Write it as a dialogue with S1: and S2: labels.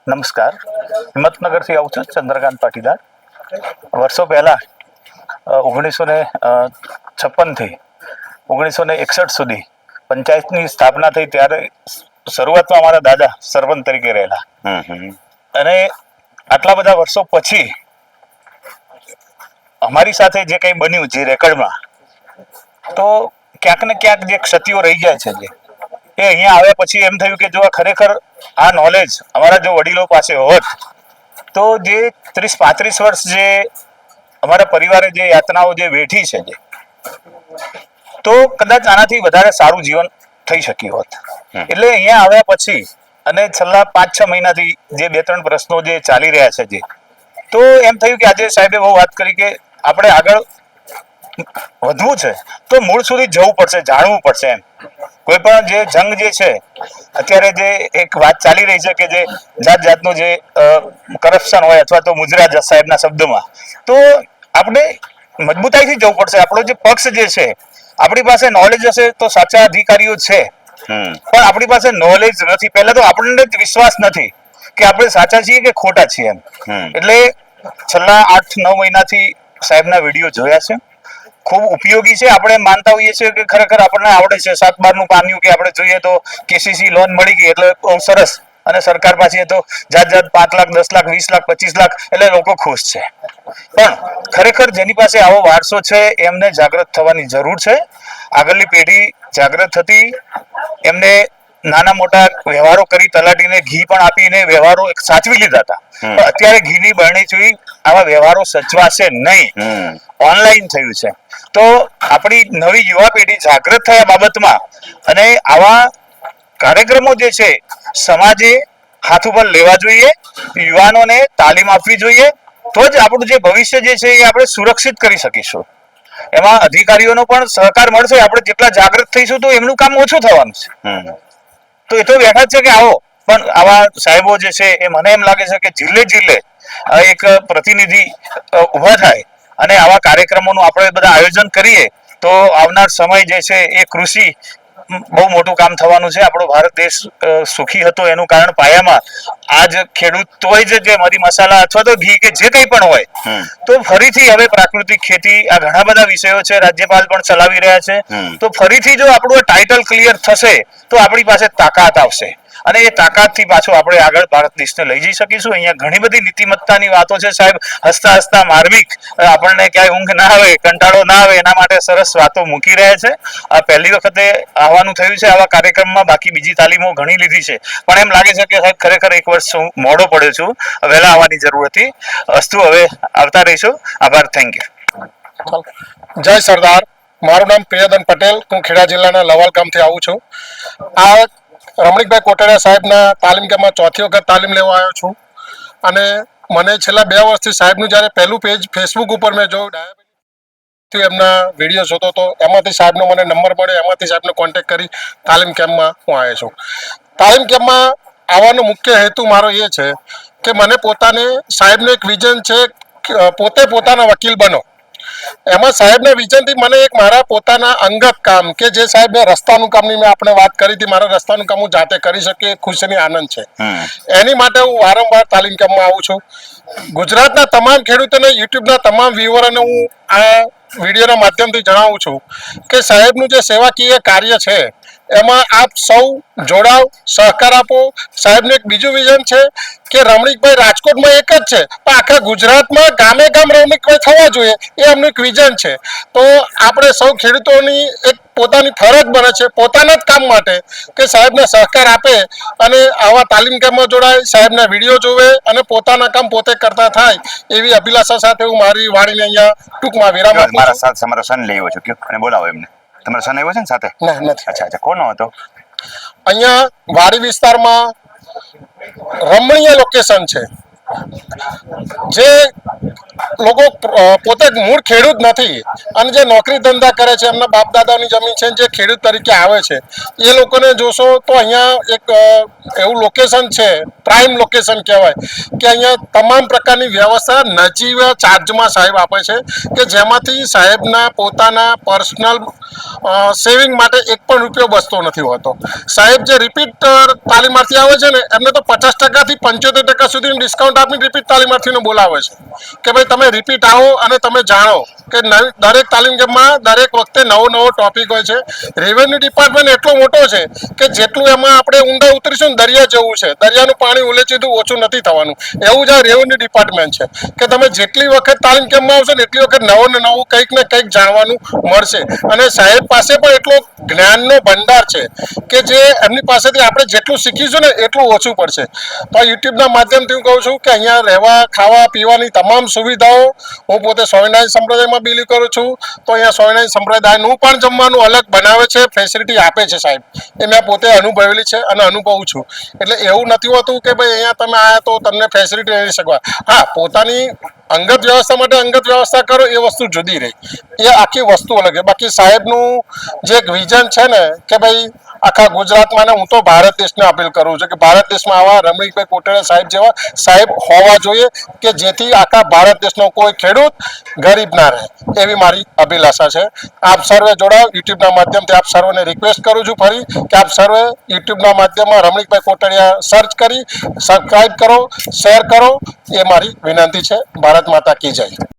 S1: નમસ્કાર. હિંમતનગરથી આવું છું, ચંદ્રકાંત પાટીદાર. વર્ષો પહેલા 1956થી 1961 સુધી પંચાયતની સ્થાપના થઈ ત્યારે શરૂઆતમાં મારા દાદા સરપંચ તરીકે રહેલા, અને આટલા બધા વર્ષો પછી અમારી સાથે જે કંઈ બન્યું જે રેકર્ડમાં, તો ક્યાંક ને ક્યાંક જે ક્ષતિઓ રહી જાય છે, એ અહીંયા આવ્યા પછી એમ થયું કે જો ખરેખર આ નોલેજ અમારા જો વડીલો પાસે હોત તો જે 30-35 વર્ષ જે અમારા પરિવારે જે યાતનાઓ જે વેઠી છે, તો કદાચ આનાથી વધારે સારું જીવન થઈ શક્યું હોત. એટલે અહીંયા આવ્યા પછી અને છેલ્લા 5-6 મહિનાથી જે 2-3 પ્રશ્નો જે ચાલી રહ્યા છે, તો એમ થયું કે આજે સાહેબે બહુ વાત કરી કે આપણે આગળ વધવું છે તો મૂળ સુધી જવું પડશે, જાણવું પડશે. એમ કોઈ પણ જે જંગ જે છે અત્યારે જે એક વાત ચાલી રહી છે કે જે જાત જાતનું જે કરપ્શન હોય અથવા તો મુજરા સાહેબના શબ્દમાં, તો આપણે મજબૂતાઈથી જવું પડશે. આપણો જે પક્ષ જે છે, આપણી પાસે નોલેજ હશે તો સાચા અધિકારીઓ છે, પણ આપણી પાસે નોલેજ નથી. પહેલા તો આપણને જ વિશ્વાસ નથી કે આપણે સાચા છીએ કે ખોટા છીએ. એમ એટલે છેલ્લા 8-9 મહિનાથી સાહેબના વિડીયો જોયા છે, ખૂબ ઉપયોગી છે. આપણે માનતા હોઈએ છીએ કે ખરેખર આપણને આવડે છે, 7/12 પામ્યું કે આપણે જોઈએ તો કેસીસી લોન મળી ગઈ એટલે બહુ સરસ, અને સરકાર પાસે તો જાત 5 લાખ, 10 લાખ, 20 લાખ, 25 લાખ, એટલે લોકો ખુશ છે. પણ ખરેખર જેની પાસે આવો વારસો છે એમને જાગૃત થવાની જરૂર છે. આગળની પેઢી જાગૃત હતી, એમને નાના મોટા વ્યવહારો કરી, તલાટીને ઘી પણ આપીને વ્યવહારો સાચવી લીધા હતા. પણ અત્યારે ઘીની બરણી જોઈ આવા વ્યવહારો સચવાશે નહીં. ઓનલાઈન થયું છે, તો આપણી નવી યુવા પેઢી જાગૃત થયા બાબતમાં, અને આવા કાર્યક્રમો જે છે સમાજે હાથ ઉપર લેવા જોઈએ, યુવાનોને તાલીમ આપવી જોઈએ, તો જ આપણું જે ભવિષ્ય જે છે એ આપણે સુરક્ષિત કરી શકીશું. એમાં અધિકારીઓનો પણ સહકાર મળશે. આપણે જેટલા જાગૃત થઈશું તો એમનું કામ ઓછું થવાનું છે. તો એ તો બેઠા જ છે કે આવો, પણ આવા સાહેબો જે છે એ મને એમ લાગે છે કે જિલ્લે જિલ્લે એક પ્રતિનિધિ ઉભા થાય અને આવા કાર્યક્રમોનું આપણે બધા આયોજન કરીએ તો આવનાર સમય જે છે એ કૃષિ બહુ મોટું કામ થવાનું છે. આપણો ભારત દેશ સુખી હતો એનું કારણ પાયામાં આજ ખેડૂત હોય છે, જે મરી મસાલા અથવા તો ઘી કે જે કંઈ પણ હોય, તો ફરીથી હવે પ્રાકૃતિક ખેતી, આ ઘણા બધા વિષયો છે, રાજ્યપાલ પણ ચલાવી રહ્યા છે. તો ફરીથી જો આપણું ટાઇટલ ક્લિયર થશે તો આપણી પાસે તાકાત આવશે, અને એ તાકાતથી પાછું આપણે આગળ ભારત દેશને લઈ જઈ શકીશું. અહીંયા ઘણી બધી નીતિમત્તાની વાતો છે સાહેબ, હસતા હસતા માર્મિક, આપણને ક્યાંય ઊંઘ ના આવે, કંટાળો ના આવે એના માટે સરસ વાતો મૂકી રહ્યા છે. આ પહેલી વખતે આવવાનું થયું છે આવા કાર્યક્રમમાં, બાકી બીજી તાલીમો ઘણી લીધી છે, પણ એમ લાગે છે કે સાહેબ ખરેખર 1 વર્ષ હું મોડો પડ્યો છું, વહેલા આવવાની જરૂર હતી. અસ્તુ, હવે આવતા રહીશું. આભાર, થેન્ક યુ.
S2: જય સરદાર. મારું નામ પ્રિયદન પટેલ, હું ખેડા જિલ્લાના લવાલ ગામથી આવું છું. આ રમણીકભાઈ કોટડિયા સાહેબના તાલીમ કેમ્પમાં 4થી વખત તાલીમ લેવા આવ્યો છું, અને મને છેલ્લા 2 વર્ષથી સાહેબનું જ્યારે પહેલું પેજ ફેસબુક ઉપર મેં જોયું, ડાયાબિટીસથી એમના વિડીયો જોતો હતો, એમાંથી સાહેબનો મને નંબર મળ્યો, એમાંથી સાહેબને કોન્ટેક્ટ કરી તાલીમ કેમ્પમાં હું આવ્યો છું. તાલીમ કેમ્પમાં આવવાનો મુખ્ય હેતુ મારો એ છે કે મને પોતાને સાહેબનું એક વિઝન છે, પોતે પોતાના વકીલ બનો. એમાં સાહેબના વિઝનથી મને એક મારા પોતાના અંગત કામ, કે જે સાહેબ રસ્તાનું કામની મેં આપણે વાત કરી હતી, મારા રસ્તાનું કામ હું જાતે કરી શકીએ, ખુશીની આનંદ છે. એની માટે હું વારંવાર તાલીમ કેમ્પમાં આવું છું. ગુજરાતના તમામ ખેડૂતોને, યુટ્યુબના તમામ વ્યુઅરોને હું આ વિડીયોના માધ્યમથી જણાવું છું કે સાહેબનું જે સેવાકીય કાર્ય છે એમાં આપ સૌ જોડાવ, સહકાર આપો. સાહેબનું એક બીજું વિઝન છે કે રમણીકભાઈ રાજકોટમાં એક જ છે, પણ આખા ગુજરાતમાં ગામે ગામ રમણીકભાઈ થવા જોઈએ, એ એમનું એક વિઝન છે. તો આપણે સૌ ખેડૂતોની એક પોતાની ફરજ બને છે, પોતાના જ કામ માટે, કે સાહેબને સહકાર આપે અને આવા તાલીમ કેમ્પમાં જોડાય, સાહેબના વિડીયો જોવે અને પોતાના કામ પોતે કરતા થાય, એવી અભિલાષા સાથે હું મારી વાણીને અહીંયા ટૂંકમાં વિરામ આપું છું.
S3: મારા સાથે તમારો સન લેવો છો કે અને બોલાવો એમને. તમારો સન આવ્યો છે ને સાથે?
S2: ના, નથી.
S3: અચ્છા, કોનો હતો?
S2: અહીંયા વાડી વિસ્તારમાં રમણીય લોકેશન છે, જે લોકો પોતે મૂળ ખેડૂત નથી અને જે નોકરી ધંધા કરે છે, એમના બાપ દાદાની જમીન છે, જે ખેડૂત તરીકે આવે છે, એ લોકોને જોશો તો અહીંયા એક એવું લોકેશન છે, પ્રાઇમ લોકેશન કહેવાય કે અહીંયા તમામ પ્રકારની વ્યવસ્થા નજીવા ચાર્જમાં સાહેબ આપે છે કે જેમાંથી સાહેબના પોતાના પર્સનલ સેવિંગ માટે એક પણ રૂપિયો બચતો નથી હોતો. સાહેબ જે રિપીટ તાલીમાર્થી આવે છે ને એમને તો 50% થી 75% સુધીનું ડિસ્કાઉન્ટ આપીને રિપીટ તાલીમાર્થીને બોલાવે છે કે ભાઈ તમે રિપીટ આવો અને તમે જાણો કે દરેક તાલીમ કેમ્પમાં દરેક વખતે નવો ટોપિક હોય છે. રેવન્યુ ડિપાર્ટમેન્ટ એટલો મોટો છે કે જેટલું એમાં આપણે ઊંડા ઉતરીશું દરિયા જેવું છે, દરિયાનું પાણી ઉલેચીતું ઓછું નથી થવાનું, એવું જ આ રેવન્યુ ડિપાર્ટમેન્ટ છે કે તમે જેટલી વખત તાલીમ કેમ્પમાં આવશો ને એટલી વખત નવું કંઈક ને કંઈક જાણવાનું મળશે. અને સાહેબ પાસે પણ એટલો જ્ઞાનનો ભંડાર છે કે જે એમની પાસેથી આપણે જેટલું શીખીશું ને એટલું ઓછું પડશે. તો આ યુટ્યુબના માધ્યમથી હું કહું છું કે અહીંયા રહેવા ખાવા પીવાની તમામ સુવિધાઓ, હું પોતે સ્વામિનારાયણ સંપ્રદાયમાં બિલીવ કરું છું તો અહીંયા સ્વામિનારાયણ સંપ્રદાયનું પણ જમવાનું અલગ બનાવે છે, ફેસિલિટી આપે છે સાહેબ, એ મેં પોતે અનુભવેલી છે અને અનુભવું છું. એટલે એવું નથી હોતું કે ભાઈ અહીંયા તમે આવ્યા તો તમને ફેસિલિટી નહીં શકવા. હા, પોતાની અંગત વ્યવસ્થા માટે અંગત વ્યવસ્થા કરો એ વસ્તુ જુદી રહી, એ આખી વસ્તુ અલગ છે. બાકી સાહેબનું જે એક વિઝન છે ને કે ભાઈ આખા ગુજરાતમાં ને હું તો ભારત દેશને અપીલ કરું છું કે ભારત દેશમાં આવા રમણીકભાઈ કોટડિયા સાહેબ જેવા સાહેબ હોવા જોઈએ કે જેથી આખા ભારત દેશનો કોઈ ખેડૂત ગરીબ ના રહે, એવી મારી અભિલાષા છે. આપ સર્વે જોડાઓ યુટ્યુબના માધ્યમથી. આપ સર્વેને રિક્વેસ્ટ કરું છું ફરી કે આપ સર્વે યુટ્યુબના માધ્યમમાં રમણીકભાઈ કોટડિયા સર્ચ કરી સબસ્ક્રાઇબ કરો, શેર કરો, એ મારી વિનંતી છે. ભારત માતા કી જય.